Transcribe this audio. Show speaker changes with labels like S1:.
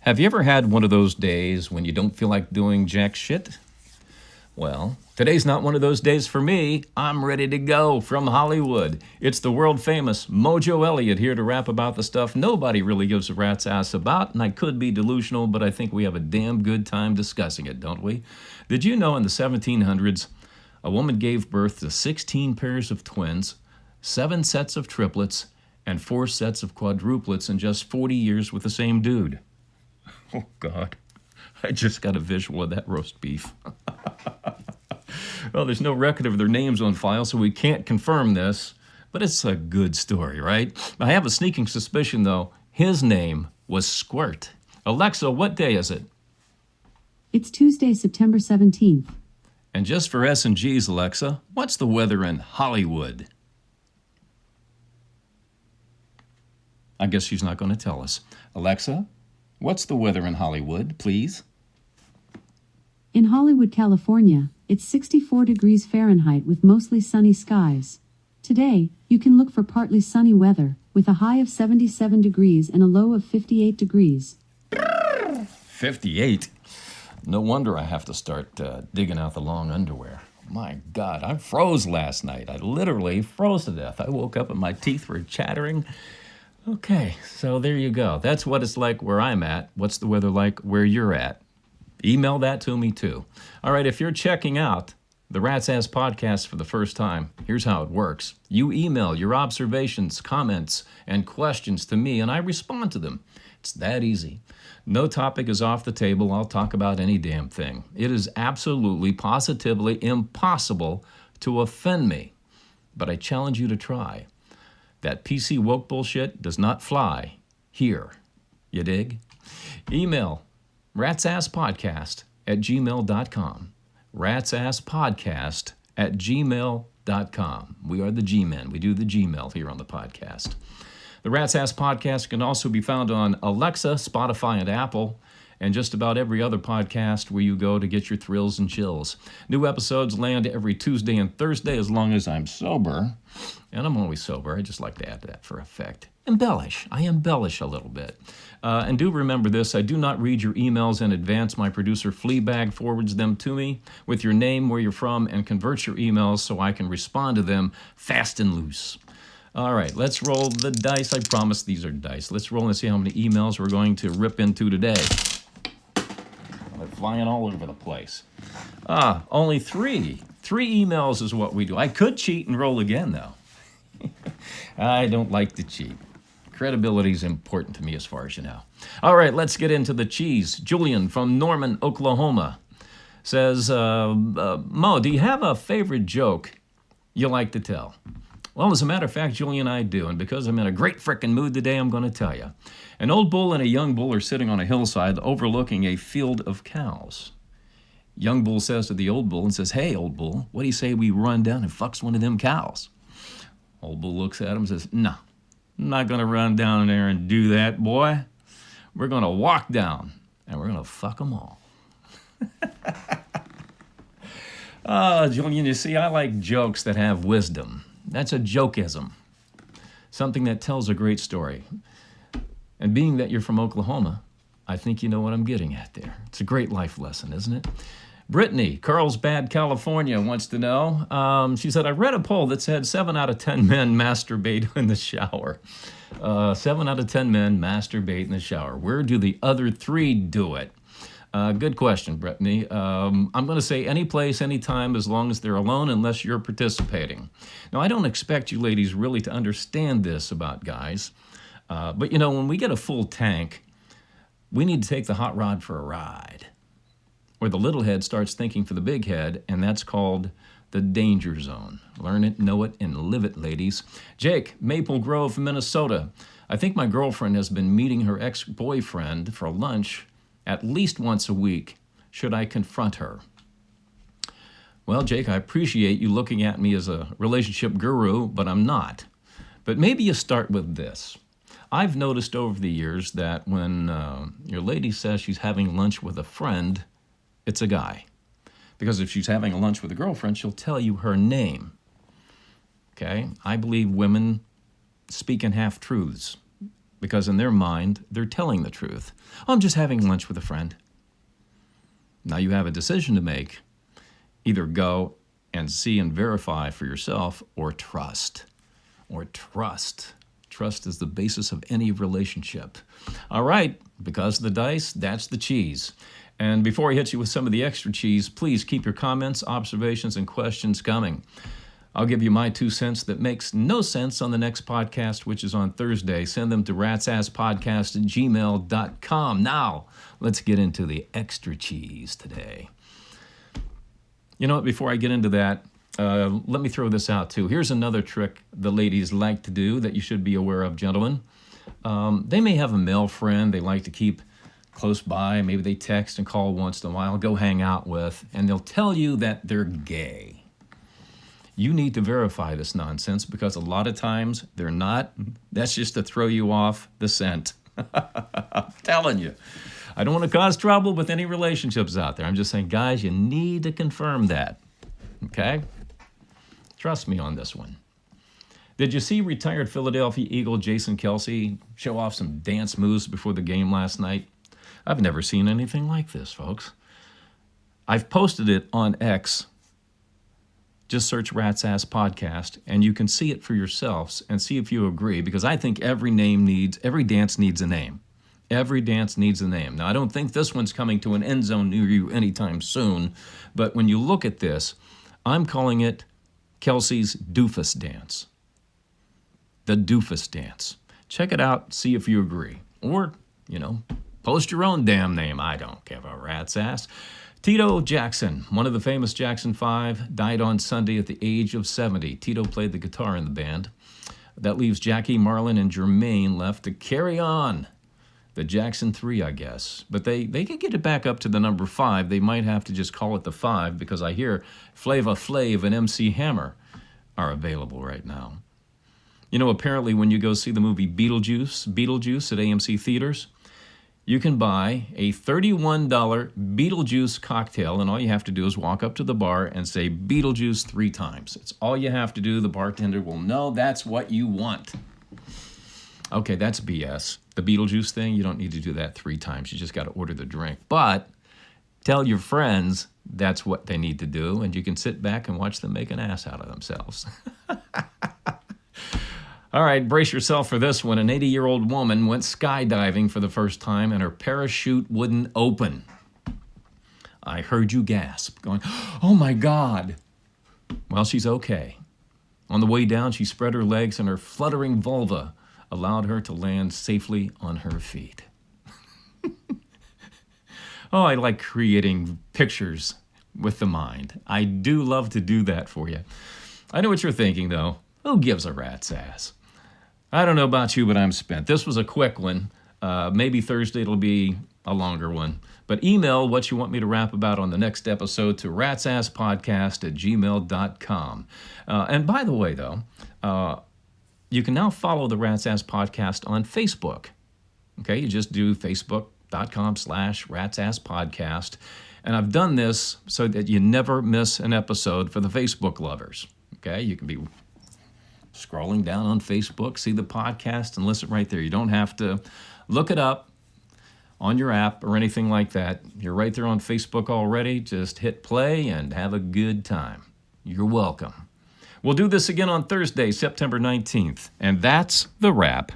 S1: Have you ever had one of those days when you don't feel like doing jack shit? Well, today's not one of those days for me. I'm ready to go from Hollywood. It's the world famous Mojo Elliott here to rap about the stuff nobody really gives a rat's ass about, and I could be delusional, but I think we have a damn good time discussing it, don't we? Did you know in the 1700s, a woman gave birth to 16 pairs of twins, 7 sets of triplets, and 4 sets of quadruplets in just 40 years with the same dude? Oh, God. I just got a visual of that roast beef. Well, there's no record of their names on file, so we can't confirm this, but it's a good story, right? I have a sneaking suspicion, though. His name was Squirt. Alexa, what day is it?
S2: It's Tuesday, September 17th.
S1: And just for S&Gs, Alexa, what's the weather in Hollywood? I guess she's not going to tell us. Alexa, what's the weather in Hollywood, please?
S2: In Hollywood, California, it's 64 degrees Fahrenheit with mostly sunny skies. Today, you can look for partly sunny weather, with a high of 77 degrees and a low of 58 degrees.
S1: 58? No wonder I have to start digging out the long underwear. My God, I froze last night. I literally froze to death. I woke up and my teeth were chattering. Okay, so there you go. That's what it's like where I'm at. What's the weather like where you're at? Email that to me too. All right, if you're checking out the Rat's Ass podcast for the first time, here's how it works. You email your observations, comments, and questions to me, and I respond to them. It's that easy. No topic is off the table. I'll talk about any damn thing. It is absolutely, positively impossible to offend me, but I challenge you to try. That PC woke bullshit does not fly here. You dig? Email ratsasspodcast@gmail.com. ratsasspodcast@gmail.com. We are the G-Men. We do the Gmail here on the podcast. The Rat's Ass Podcast can also be found on Alexa, Spotify, and Apple, and just about every other podcast where you go to get your thrills and chills. New episodes land every Tuesday and Thursday as long as I'm sober. And I'm always sober. I just like to add that for effect. Embellish. I embellish a little bit. And do remember this, I do not read your emails in advance. My producer Fleabag forwards them to me with your name, where you're from, and converts your emails so I can respond to them fast and loose. All right, let's roll the dice. I promise these are dice. Let's roll and see how many emails we're going to rip into today. They're flying all over the place. Only 3. 3 emails is what we do. I could cheat and roll again, though. I don't like to cheat. Credibility is important to me as far as you know. All right, let's get into the cheese. Julian from Norman, Oklahoma says, Mo, do you have a favorite joke you like to tell? Well, as a matter of fact, Julian, I do. And because I'm in a great frickin' mood today, I'm going to tell you. An old bull and a young bull are sitting on a hillside overlooking a field of cows. Young bull says to the old bull and says, hey, old bull, what do you say we run down and fucks one of them cows? Old bull looks at him and says, no, I'm not going to run down there and do that, boy. We're going to walk down and we're going to fuck them all. Julian, you see, I like jokes that have wisdom. That's a jokeism, something that tells a great story. And being that you're from Oklahoma, I think you know what I'm getting at there. It's a great life lesson, isn't it? Brittany, Carlsbad, California, wants to know. She said, I read a poll that said 7 out of 10 men masturbate in the shower. 7 out of 10 men masturbate in the shower. Where do the other 3 do it? Good question, Brittany. I'm going to say any place, anytime, as long as they're alone, unless you're participating. Now, I don't expect you ladies really to understand this about guys. But, you know, when we get a full tank, we need to take the hot rod for a ride. Where the little head starts thinking for the big head, and that's called the danger zone. Learn it, know it, and live it, ladies. Jake, Maple Grove, Minnesota. I think my girlfriend has been meeting her ex-boyfriend for lunch at least once a week. Should I confront her? Well, Jake, I appreciate you looking at me as a relationship guru, but I'm not. But maybe you start with this. I've noticed over the years that when your lady says she's having lunch with a friend, it's a guy. Because if she's having a lunch with a girlfriend, she'll tell you her name. Okay? I believe women speak in half-truths. because in their mind, they're telling the truth. Oh, I'm just having lunch with a friend. Now you have a decision to make. Either go and see and verify for yourself, or trust. Or trust. Trust is the basis of any relationship. All right, because of the dice, that's the cheese. And before I hit you with some of the extra cheese, please keep your comments, observations, and questions coming. I'll give you my 2 cents that makes no sense on the next podcast, which is on Thursday. Send them to ratsasspodcast@gmail.com. Now, let's get into the extra cheese today. You know what, before I get into that, let me throw this out too. Here's another trick the ladies like to do that you should be aware of, gentlemen. They may have a male friend they like to keep close by. Maybe they text and call once in a while, go hang out with, and they'll tell you that they're gay. You need to verify this nonsense because a lot of times they're not. That's just to throw you off the scent. I'm telling you. I don't want to cause trouble with any relationships out there. I'm just saying, guys, you need to confirm that. Okay? Trust me on this one. Did you see retired Philadelphia Eagle Jason Kelce show off some dance moves before the game last night? I've never seen anything like this, folks. I've posted it on X. Just search Rat's Ass Podcast, and you can see it for yourselves and see if you agree, because I think every dance needs a name. Every dance needs a name. Now, I don't think this one's coming to an end zone near you anytime soon, but when you look at this, I'm calling it Kelce's Doofus Dance. The Doofus Dance. Check it out, see if you agree. Or, post your own damn name. I don't give a rat's ass. Tito Jackson, one of the famous Jackson 5, died on Sunday at the age of 70. Tito played the guitar in the band. That leaves Jackie, Marlon, and Jermaine left to carry on the Jackson 3, I guess. But they can get it back up to the number 5. They might have to just call it the 5 because I hear Flava Flav and MC Hammer are available right now. Apparently when you go see the movie Beetlejuice at AMC Theaters, you can buy a $31 Beetlejuice cocktail, and all you have to do is walk up to the bar and say Beetlejuice 3 times. It's all you have to do. The bartender will know that's what you want. Okay, that's BS. The Beetlejuice thing, you don't need to do that 3 times. You just got to order the drink. But tell your friends that's what they need to do, and you can sit back and watch them make an ass out of themselves. All right, brace yourself for this one. An 80-year-old woman went skydiving for the first time and her parachute wouldn't open. I heard you gasp, going, "Oh my God." Well, she's okay. On the way down, she spread her legs and her fluttering vulva allowed her to land safely on her feet. Oh, I like creating pictures with the mind. I do love to do that for you. I know what you're thinking, though. Who gives a rat's ass? I don't know about you, but I'm spent. This was a quick one. Maybe Thursday it'll be a longer one. But email what you want me to rap about on the next episode to ratsasspodcast@gmail.com. And by the way, though, you can now follow the Rat's Ass Podcast on Facebook. Okay, you just do facebook.com/ratsasspodcast. And I've done this so that you never miss an episode for the Facebook lovers. Okay, you can be scrolling down on Facebook, see the podcast, and listen right there. You don't have to look it up on your app or anything like that. You're right there on Facebook already. Just hit play and have a good time. You're welcome. We'll do this again on Thursday, September 19th. And that's the wrap.